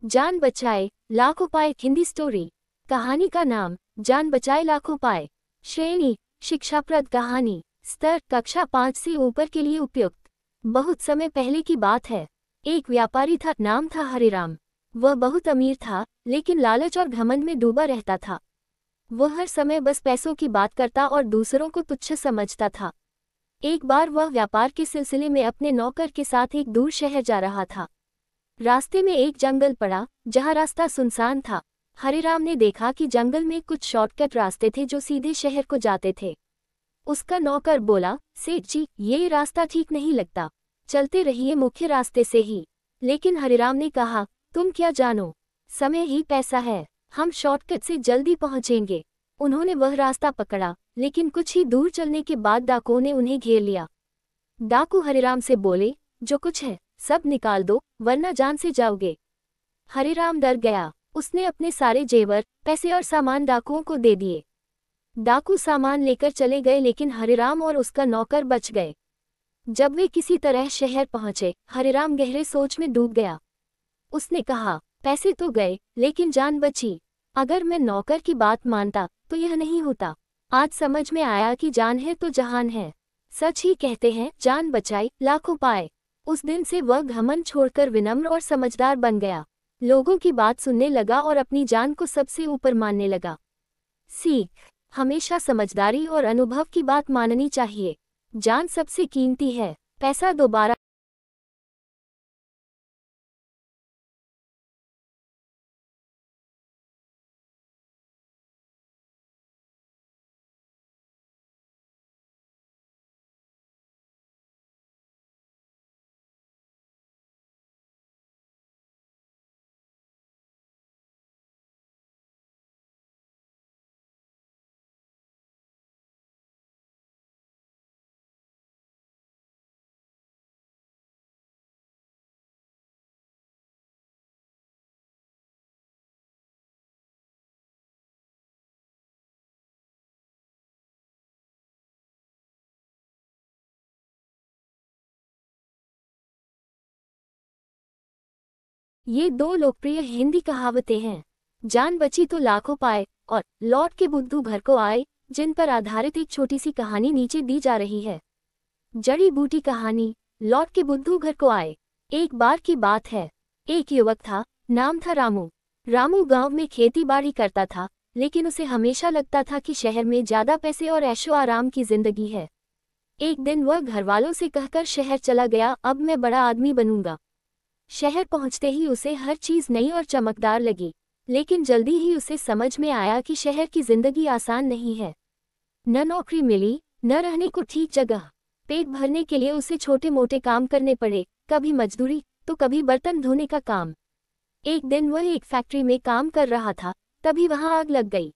जान बचाए लाख उपाय। हिंदी स्टोरी। कहानी का नाम जान बचाए लाख उपाय। श्रेणी शिक्षाप्रद कहानी। स्तर कक्षा 5 से ऊपर के लिए उपयुक्त। बहुत समय पहले की बात है। एक व्यापारी था, नाम था हरिराम। वह बहुत अमीर था, लेकिन लालच और घमंड में डूबा रहता था। वह हर समय बस पैसों की बात करता और दूसरों को तुच्छ समझता था। एक बार वह व्यापार के सिलसिले में अपने नौकर के साथ एक दूर शहर जा रहा था। रास्ते में एक जंगल पड़ा, जहाँ रास्ता सुनसान था। हरिराम ने देखा कि जंगल में कुछ शॉर्टकट रास्ते थे जो सीधे शहर को जाते थे। उसका नौकर बोला, सेठ जी, ये रास्ता ठीक नहीं लगता, चलते रहिए मुख्य रास्ते से ही। लेकिन हरिराम ने कहा, तुम क्या जानो, समय ही पैसा है, हम शॉर्टकट से जल्दी पहुंचेंगे। उन्होंने वह रास्ता पकड़ा, लेकिन कुछ ही दूर चलने के बाद डाकुओं ने उन्हें घेर लिया। डाकू हरिराम से बोले, जो कुछ है सब निकाल दो, वरना जान से जाओगे। हरिराम डर गया। उसने अपने सारे जेवर, पैसे और सामान डाकुओं को दे दिए। डाकू सामान लेकर चले गए, लेकिन हरिराम और उसका नौकर बच गए। जब वे किसी तरह शहर पहुंचे, हरिराम गहरे सोच में डूब गया। उसने कहा, पैसे तो गए, लेकिन जान बची। अगर मैं नौकर की बात मानता तो यह नहीं होता। आज समझ में आया कि जान है तो जहान है। सच ही कहते हैं, जान बचाई लाख उपाय। उस दिन से वह घमंड छोड़कर विनम्र और समझदार बन गया। लोगों की बात सुनने लगा और अपनी जान को सबसे ऊपर मानने लगा। सीख, हमेशा समझदारी और अनुभव की बात माननी चाहिए। जान सबसे कीमती है, पैसा दोबारा ये दो लोकप्रिय हिंदी कहावतें हैं। जान बची तो लाखों पाए और लौट के बुद्धू घर को आए, जिन पर आधारित एक छोटी सी कहानी नीचे दी जा रही है। जड़ी बूटी कहानी, लौट के बुद्धू घर को आए। एक बार की बात है, एक युवक था, नाम था रामू। रामू गांव में खेती बाड़ी करता था, लेकिन उसे हमेशा लगता था कि शहर में ज्यादा पैसे और ऐशो आराम की जिंदगी है। एक दिन वह घरवालों से कहकर शहर चला गया, अब मैं बड़ा आदमी बनूंगा। शहर पहुंचते ही उसे हर चीज नई और चमकदार लगी, लेकिन जल्दी ही उसे समझ में आया कि शहर की जिंदगी आसान नहीं है। न नौकरी मिली, न रहने को ठीक जगह। पेट भरने के लिए उसे छोटे मोटे काम करने पड़े, कभी मजदूरी तो कभी बर्तन धोने का काम। एक दिन वह एक फैक्ट्री में काम कर रहा था, तभी वहां आग लग गई।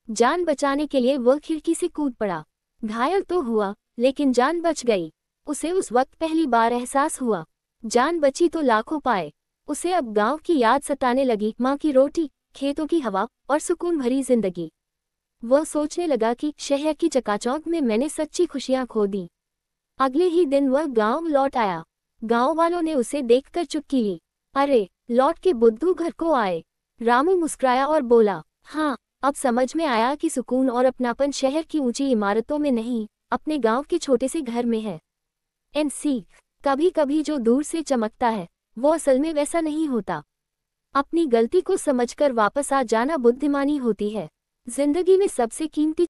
जान बचाने के लिए वह खिड़की से कूद पड़ा। घायल तो हुआ, लेकिन जान बच गई। उसे उस वक्त पहली बार एहसास हुआ, जान बची तो लाखों पाए। उसे अब गांव की याद सताने लगी, माँ की रोटी, खेतों की हवा और सुकून भरी जिंदगी। वह सोचने लगा कि शहर की चकाचौंध में मैंने सच्ची खुशियां खो दी। अगले ही दिन वह गांव लौट आया। गांव वालों ने उसे देखकर चुटकी ली। अरे, लौट के बुद्धू घर को आए। रामू मुस्कुराया और बोला, हाँ, अब समझ में आया कि सुकून और अपनापन शहर की ऊंची इमारतों में नहीं, अपने गांव के छोटे से घर में है। एंड सीख, कभी कभी जो दूर से चमकता है, वो असल में वैसा नहीं होता। अपनी गलती को समझकर वापस आ जाना बुद्धिमानी होती है। जिंदगी में सबसे कीमती